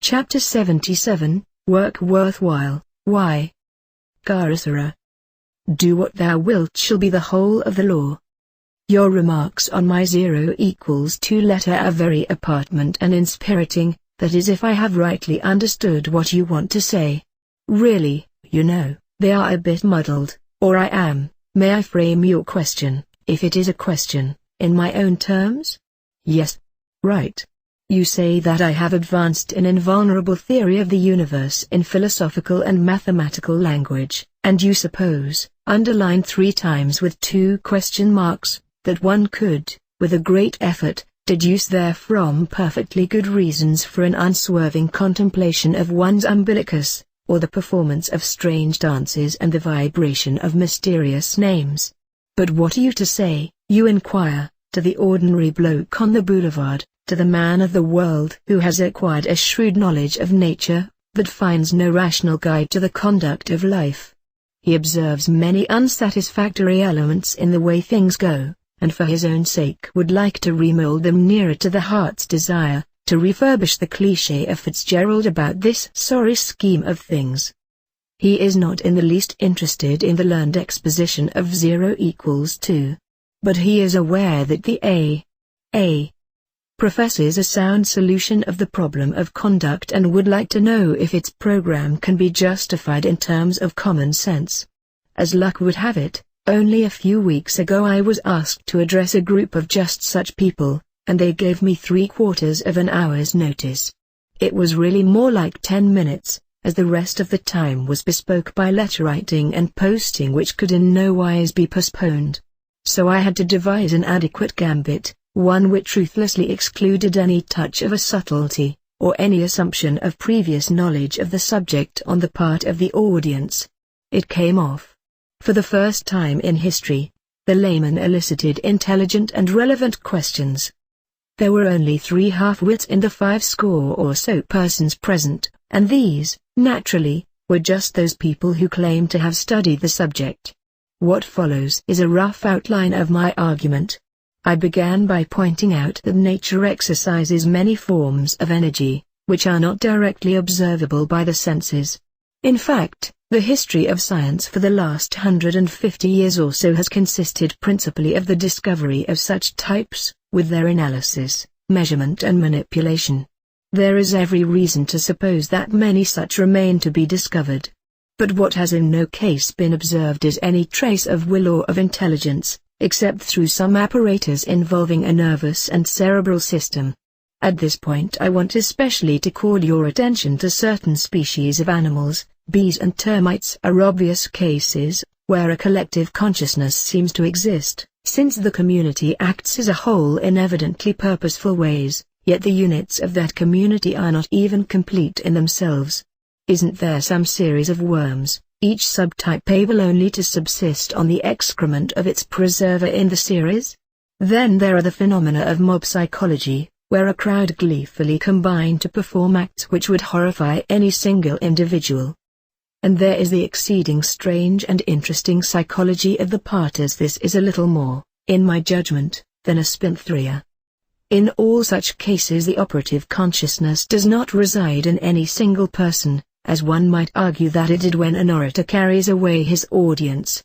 Chapter 77, Work Worthwhile, Why? Garasara. Do what thou wilt shall be the whole of the law. Your remarks on my 0=2 letter are very apartment and inspiriting, that is if I have rightly understood what you want to say. Really, you know, they are a bit muddled, or I am. May I frame your question, if it is a question, in my own terms? Yes. Right. You say that I have advanced an invulnerable theory of the universe in philosophical and mathematical language, and you suppose, underlined 3 times with 2 question marks, that one could, with a great effort, deduce therefrom perfectly good reasons for an unswerving contemplation of one's umbilicus, or the performance of strange dances and the vibration of mysterious names. But what are you to say, you inquire, to the ordinary bloke on the boulevard, to the man of the world who has acquired a shrewd knowledge of nature, but finds no rational guide to the conduct of life? He observes many unsatisfactory elements in the way things go, and for his own sake would like to remold them nearer to the heart's desire, to refurbish the cliché of Fitzgerald about this sorry scheme of things. He is not in the least interested in the learned exposition of 0=2. But he is aware that the A professes a sound solution of the problem of conduct and would like to know if its program can be justified in terms of common sense. As luck would have it, only a few weeks ago I was asked to address a group of just such people, and they gave me 3/4 of an hour's notice. It was really more like 10 minutes, as the rest of the time was bespoke by letter writing and posting which could in no wise be postponed. So I had to devise an adequate gambit, one which ruthlessly excluded any touch of a subtlety, or any assumption of previous knowledge of the subject on the part of the audience. It came off. For the first time in history, the layman elicited intelligent and relevant questions. There were only 3 half-wits in the 50 or so persons present, and these, naturally, were just those people who claimed to have studied the subject. What follows is a rough outline of my argument. I began by pointing out that nature exercises many forms of energy, which are not directly observable by the senses. In fact, the history of science for the last 150 years or so has consisted principally of the discovery of such types, with their analysis, measurement and manipulation. There is every reason to suppose that many such remain to be discovered. But what has in no case been observed is any trace of will or of intelligence, except through some apparatus involving a nervous and cerebral system. At this point I want especially to call your attention to certain species of animals. Bees and termites are obvious cases, where a collective consciousness seems to exist, since the community acts as a whole in evidently purposeful ways, yet the units of that community are not even complete in themselves. Isn't there some series of worms, each subtype able only to subsist on the excrement of its preserver in the series? Then there are the phenomena of mob psychology, where a crowd gleefully combine to perform acts which would horrify any single individual. And there is the exceeding strange and interesting psychology of the parters. This is a little more, in my judgment, than a spinthria. In all such cases the operative consciousness does not reside in any single person, as one might argue that it did when an orator carries away his audience.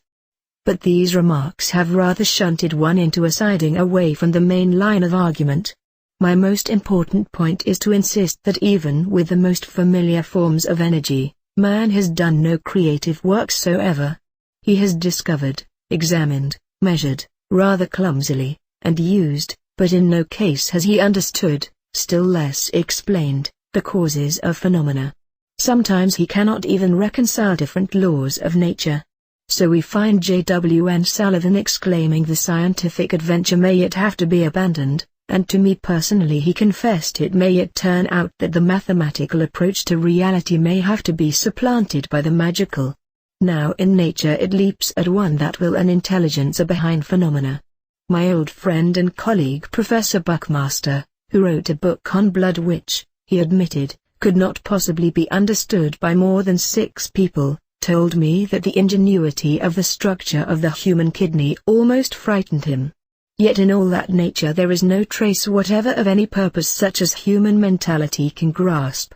But these remarks have rather shunted one into a siding away from the main line of argument. My most important point is to insist that even with the most familiar forms of energy, man has done no creative work soever. He has discovered, examined, measured, rather clumsily, and used, but in no case has he understood, still less explained, the causes of phenomena. Sometimes he cannot even reconcile different laws of nature. So we find J.W.N. Sullivan exclaiming the scientific adventure may yet have to be abandoned, and to me personally he confessed it may yet turn out that the mathematical approach to reality may have to be supplanted by the magical. Now in nature it leaps at one that will and intelligence are behind phenomena. My old friend and colleague Professor Buckmaster, who wrote a book on blood which, he admitted, could not possibly be understood by more than 6 people, told me that the ingenuity of the structure of the human kidney almost frightened him. Yet in all that nature there is no trace whatever of any purpose such as human mentality can grasp.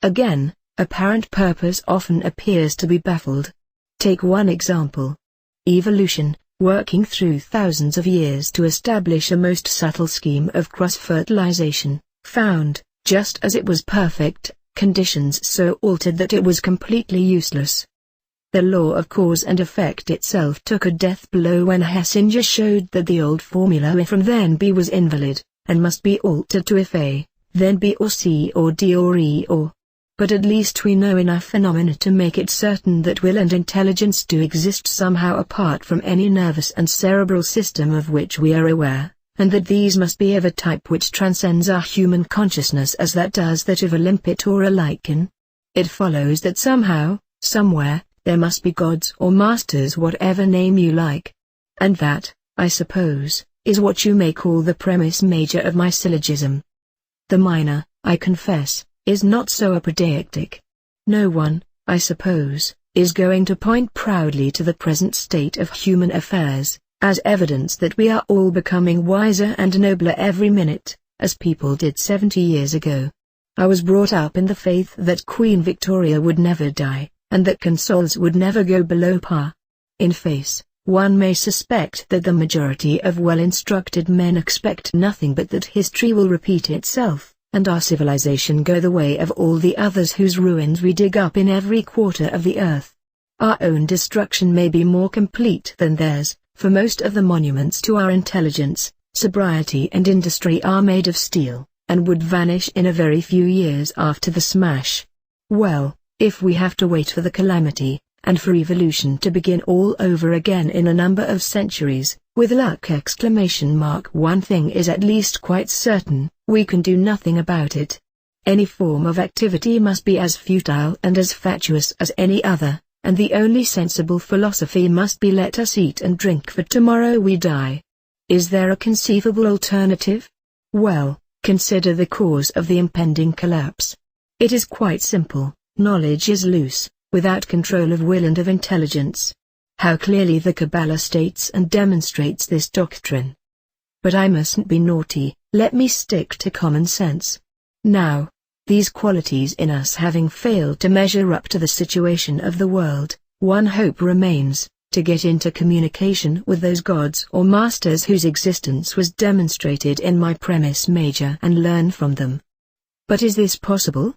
Again, apparent purpose often appears to be baffled. Take one example. Evolution, working through thousands of years to establish a most subtle scheme of cross-fertilization, found, just as it was perfect, conditions so altered that it was completely useless. The law of cause and effect itself took a death blow when Hessinger showed that the old formula if from then B was invalid, and must be altered to if A, then B or C or D or E or. But at least we know enough phenomena to make it certain that will and intelligence do exist somehow apart from any nervous and cerebral system of which we are aware, and that these must be of a type which transcends our human consciousness as that does that of a limpet or a lichen. It follows that somehow, somewhere, there must be gods or masters, whatever name you like. And that, I suppose, is what you may call the premise major of my syllogism. The minor, I confess, is not so apodeictic. No one, I suppose, is going to point proudly to the present state of human affairs, as evidence that we are all becoming wiser and nobler every minute, as people did 70 years ago. I was brought up in the faith that Queen Victoria would never die, and that consols would never go below par. In face, one may suspect that the majority of well-instructed men expect nothing but that history will repeat itself, and our civilization go the way of all the others whose ruins we dig up in every quarter of the earth. Our own destruction may be more complete than theirs, for most of the monuments to our intelligence, sobriety and industry are made of steel, and would vanish in a very few years after the smash. Well, if we have to wait for the calamity, and for evolution to begin all over again in a number of centuries, with luck! One thing is at least quite certain, we can do nothing about it. Any form of activity must be as futile and as fatuous as any other, and the only sensible philosophy must be let us eat and drink, for tomorrow we die. Is there a conceivable alternative? Well, consider the cause of the impending collapse. It is quite simple. Knowledge is loose, without control of will and of intelligence. How clearly the Kabbalah states and demonstrates this doctrine. But I mustn't be naughty, let me stick to common sense. Now, these qualities in us having failed to measure up to the situation of the world, one hope remains, to get into communication with those gods or masters whose existence was demonstrated in my premise major and learn from them. But is this possible?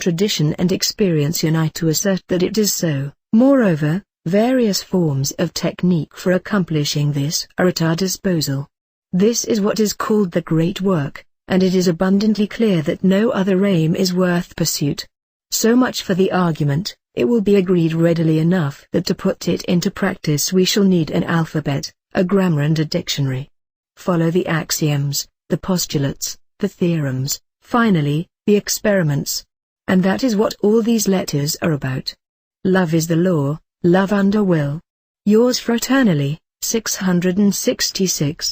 Tradition and experience unite to assert that it is so. Moreover, various forms of technique for accomplishing this are at our disposal. This is what is called the great work, and it is abundantly clear that no other aim is worth pursuit. So much for the argument. It will be agreed readily enough that to put it into practice we shall need an alphabet, a grammar and a dictionary. Follow the axioms, the postulates, the theorems, finally, the experiments. And that is what all these letters are about. Love is the law, love under will. Yours fraternally, 666.